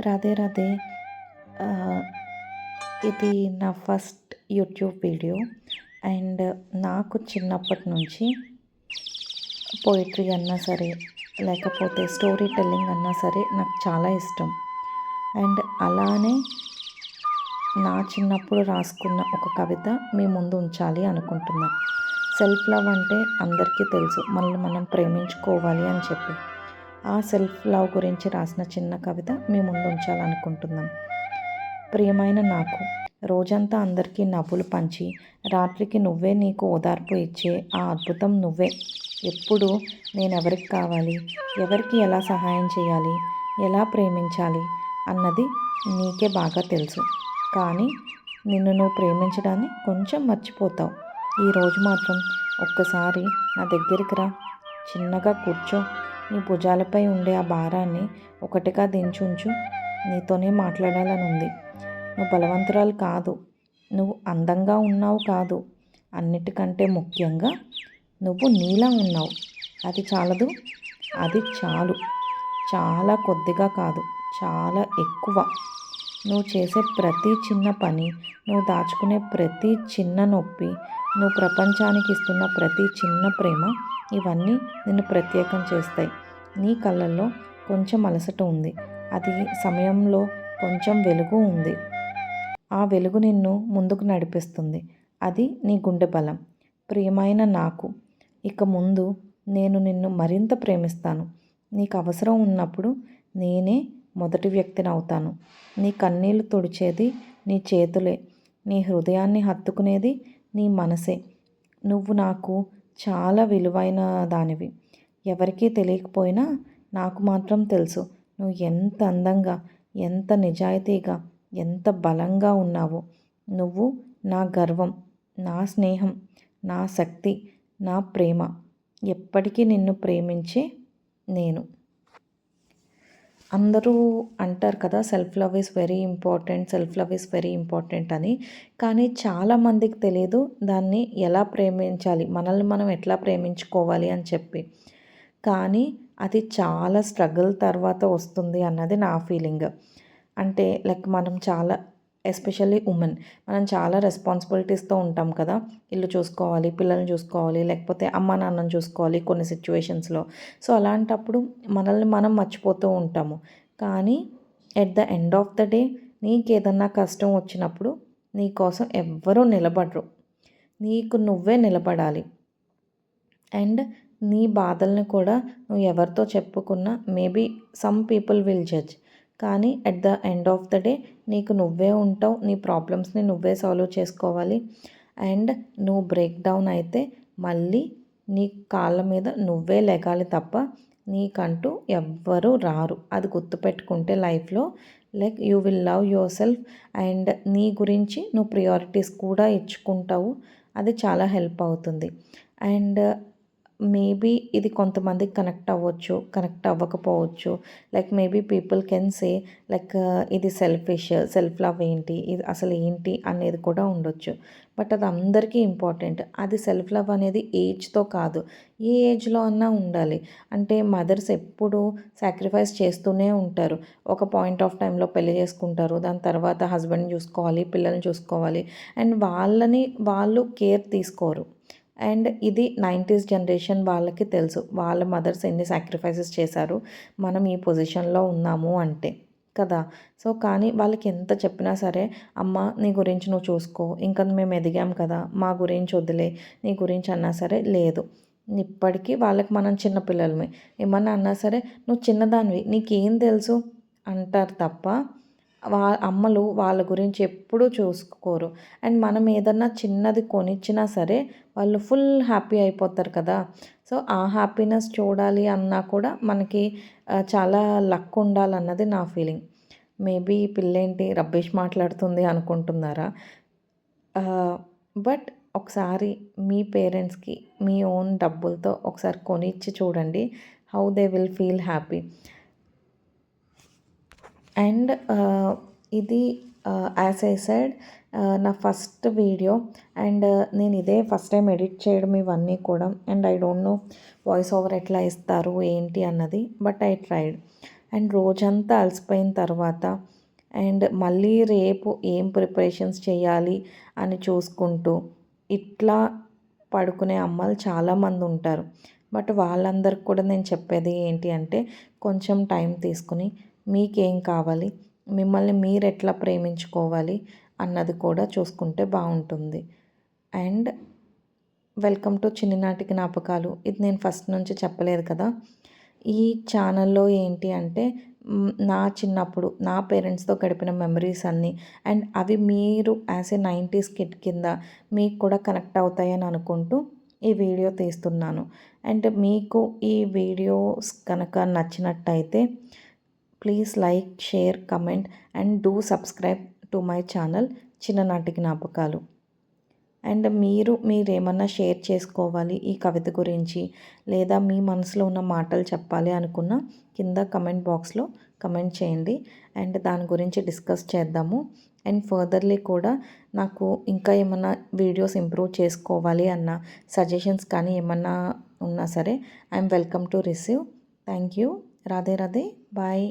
రాధే రాధే. ఆహ్, ఇది నా ఫస్ట్ యూట్యూబ్ వీడియో. అండ్ నాకు చిన్నప్పటి నుంచి పోయెట్రీ అన్నా సరే, లేకపోతే స్టోరీ టెల్లింగ్ అన్నా సరే నాకు చాలా ఇష్టం. అండ్ అలానే నా చిన్నప్పుడు రాసుకున్న ఒక కవిత మీ ముందు ఉంచాలి అనుకుంటున్నా. సెల్ఫ్ లవ్ అంటే అందరికీ తెలుసు, మనల్ని మనం ప్రేమించుకోవాలి అని చెప్పి. ఆ సెల్ఫ్ లవ్ గురించి రాసిన చిన్న కవిత మీ ముందు ఉంచాలనుకుంటున్నాను. ప్రియమైన నాకు, రోజంతా అందరికీ నవ్వులు పంచి, రాత్రికి నువ్వే నీకు ఓదార్పు ఇచ్చే ఆ అద్భుతం నువ్వే. ఎప్పుడు నేనెవరికి కావాలి, ఎవరికి ఎలా సహాయం చేయాలి, ఎలా ప్రేమించాలి అన్నది నీకే బాగా తెలుసు. కానీ నిన్ను నువ్వు ప్రేమించడాన్ని కొంచెం మర్చిపోతావు. ఈరోజు మాత్రం ఒక్కసారి నా దగ్గరికి రా, చిన్నగా కూర్చో. నీ భుజాలపై ఉండే ఆ భారాన్ని ఒకటిగా దించుంచు. నీతోనే మాట్లాడాలని ఉంది. నువ్వు బలవంతురాలు కాదు, నువ్వు అందంగా ఉన్నావు కాదు, అన్నిటికంటే ముఖ్యంగా నువ్వు నీలా ఉన్నావు. అది చాలదు, అది చాలు. చాలా కొద్దిగా కాదు, చాలా ఎక్కువ. నువ్వు చేసే ప్రతి చిన్న పని, నువ్వు దాచుకునే ప్రతి చిన్న నొప్పి, నువ్వు ప్రపంచానికి ఇస్తున్న ప్రతి చిన్న ప్రేమ, ఇవన్నీ నిన్ను ప్రత్యేకం చేస్తాయి. నీ కళ్ళల్లో కొంచెం అలసట ఉంది, అది సమయంలో కొంచెం వెలుగు ఉంది. ఆ వెలుగు నిన్ను ముందుకు నడిపిస్తుంది. అది నీ గుండె బలం. ప్రియమైన నాకు, ఇక ముందు నేను నిన్ను మరింత ప్రేమిస్తాను. నీకు అవసరం ఉన్నప్పుడు నేనే మొదటి వ్యక్తిని అవుతాను. నీ కన్నీళ్లు తుడిచేది నీ చేతులే, నీ హృదయాన్ని హత్తుకునేది నీ మనసే. నువ్వు నాకు చాలా విలువైన దానివి. ఎవరికీ తెలియకపోయినా నాకు మాత్రం తెలుసు. నువ్వు ఎంత అందంగా, ఎంత నిజాయితీగా, ఎంత బలంగా ఉన్నావో. నువ్వు నా గర్వం, నా స్నేహం, నా శక్తి, నా ప్రేమ. ఎప్పటికీ నిన్ను ప్రేమించే నేను. అందరూ అంటారు కదా, self love is very important, self love is very important అని. కానీ చాలామందికి తెలియదు దాన్ని ఎలా ప్రేమించాలి, మనల్ని మనం ఎట్లా ప్రేమించుకోవాలి అని చెప్పి. కానీ అది చాలా స్ట్రగుల్ తర్వాత వస్తుంది అన్నది నా ఫీలింగ్. అంటే లైక్ మనం చాలా, ఎస్పెషల్లీ ఉమెన్, మనం చాలా రెస్పాన్సిబిలిటీస్తో ఉంటాం కదా. ఇల్లు చూసుకోవాలి, పిల్లల్ని చూసుకోవాలి, లేకపోతే అమ్మ నాన్నని చూసుకోవాలి కొన్ని సిచ్యువేషన్స్లో. సో అలాంటప్పుడు మనల్ని మనం మర్చిపోతూ ఉంటాము. కానీ at the end of the day నీకు ఏదన్నా కష్టం వచ్చినప్పుడు నీకోసం ఎవ్వరూ నిలబడరు, నీకు నువ్వే నిలబడాలి. అండ్ నీ బాధల్ని కూడా నువ్వు ఎవరితో చెప్పుకున్నా maybe some people will judge. కానీ at the end of the day నీకు నువ్వే ఉంటావు, నీ ప్రాబ్లమ్స్ని నువ్వే సాల్వ్ చేసుకోవాలి. అండ్ నువ్వు బ్రేక్ డౌన్ అయితే మళ్ళీ నీ కాళ్ళ మీద నువ్వే లెగాలి తప్ప నీకంటూ ఎవ్వరూ రారు. అది గుర్తుపెట్టుకుంటే లైఫ్లో like you will love your self. And నీ గురించి నువ్వు ప్రియారిటీస్ కూడా ఇచ్చుకుంటావు. అది చాలా హెల్ప్ అవుతుంది. అండ్ మేబీ ఇది కొంతమందికి కనెక్ట్ అవ్వచ్చు, కనెక్ట్ అవ్వకపోవచ్చు. Like maybe people can say like ఇది సెల్ఫిష్, సెల్ఫ్ లవ్ ఏంటి, ఇది అసలు ఏంటి అనేది కూడా ఉండొచ్చు. బట్ అది అందరికీ ఇంపార్టెంట్. అది సెల్ఫ్ లవ్ అనేది ఏజ్తో కాదు, ఏ ఏజ్లో అన్నా ఉండాలి. అంటే మదర్స్ ఎప్పుడూ సాక్రిఫైస్ చేస్తూనే ఉంటారు. ఒక పాయింట్ ఆఫ్ టైంలో పెళ్లి చేసుకుంటారు, దాని తర్వాత హస్బెండ్ని చూసుకోవాలి, పిల్లల్ని చూసుకోవాలి. అండ్ వాళ్ళు కేర్ తీసుకోరు. అండ్ ఇది 90s జనరేషన్ వాళ్ళకి తెలుసు, వాళ్ళ మదర్స్ ఎన్ని సాక్రిఫైసెస్ చేశారు మనం ఈ పొజిషన్లో ఉన్నాము అంటే కదా. సో కానీ వాళ్ళకి ఎంత చెప్పినా సరే, అమ్మ నీ గురించి నువ్వు చూసుకో, ఇంకా మేము ఎదిగాం కదా, మా గురించి వదిలే, నీ గురించి అన్నా సరే లేదు. ఇప్పటికీ వాళ్ళకి మనం చిన్నపిల్లలమే. ఏమన్నా అన్నా సరే నువ్వు చిన్నదానివి, నీకేం తెలుసు అంటారు తప్ప అమ్మలు వాళ్ళ గురించి ఎప్పుడూ చూసుకోరు. అండ్ మనం ఏదన్నా చిన్నది కొనిచ్చినా సరే వాళ్ళు ఫుల్ హ్యాపీ అయిపోతారు కదా. సో ఆ హ్యాపీనెస్ చూడాలి అన్నా కూడా మనకి చాలా లక్ ఉండాలన్నది నా ఫీలింగ్. మేబీ ఈ పిల్లేంటి రబ్బిష్ మాట్లాడుతుంది అనుకుంటున్నారా? బట్ ఒకసారి మీ పేరెంట్స్కి మీ ఓన్ డబ్బులతో ఒకసారి కొనిచ్చి చూడండి, how they will feel happy. And ఇది యాజ్ ఐ సెడ్ నా ఫస్ట్ వీడియో. అండ్ నేను ఇదే ఫస్ట్ టైం ఎడిట్ చేయడం ఇవన్నీ కూడా. And I don't know voice over ఎట్లా ఇస్తారు ఏంటి అన్నది, బట్ ఐ ట్రైడ్. అండ్ రోజంతా అలసిపోయిన తర్వాత అండ్ మళ్ళీ రేపు ఏం ప్రిపరేషన్స్ చేయాలి అని చూసుకుంటూ ఇట్లా పడుకునే అమ్మలు చాలామంది ఉంటారు. బట్ వాళ్ళందరికి కూడా నేను చెప్పేది ఏంటి అంటే కొంచెం టైం తీసుకుని మీకేం కావాలి, మిమ్మల్ని మీరు ఎట్లా ప్రేమించుకోవాలి అన్నది కూడా చూసుకుంటే బాగుంటుంది. అండ్ వెల్కమ్ టు చిన్ననాటి జ్ఞాపకాలు. ఇది నేను ఫస్ట్ నుంచి చెప్పలేదు కదా. ఈ ఛానల్లో ఏంటి అంటే నా చిన్నప్పుడు నా పేరెంట్స్తో గడిపిన మెమరీస్ అన్నీ అండ్ అవి మీరు యాజ్ ఏ 90s కిడ్ కింద మీకు కూడా కనెక్ట్ అవుతాయని అనుకుంటూ ఈ వీడియో తీస్తున్నాను. అండ్ మీకు ఈ వీడియోస్ కనుక నచ్చినట్టయితే please like, share, comment and do subscribe to my channel చిన్ననాటి జ్ఞాపకాలు. అండ్ మీరేమన్నా షేర్ చేసుకోవాలి ఈ కవిత గురించి, లేదా మీ మనసులో ఉన్న మాటలు చెప్పాలి అనుకున్న కింద కమెంట్ బాక్స్లో కమెంట్ చేయండి. అండ్ దాని గురించి డిస్కస్ చేద్దాము. అండ్ ఫర్దర్లీ కూడా నాకు ఇంకా ఏమన్నా వీడియోస్ ఇంప్రూవ్ చేసుకోవాలి అన్న సజెషన్స్ కానీ ఏమన్నా ఉన్నా సరే I'm welcome to receive. Thank you. Radhe Radhe. Bye.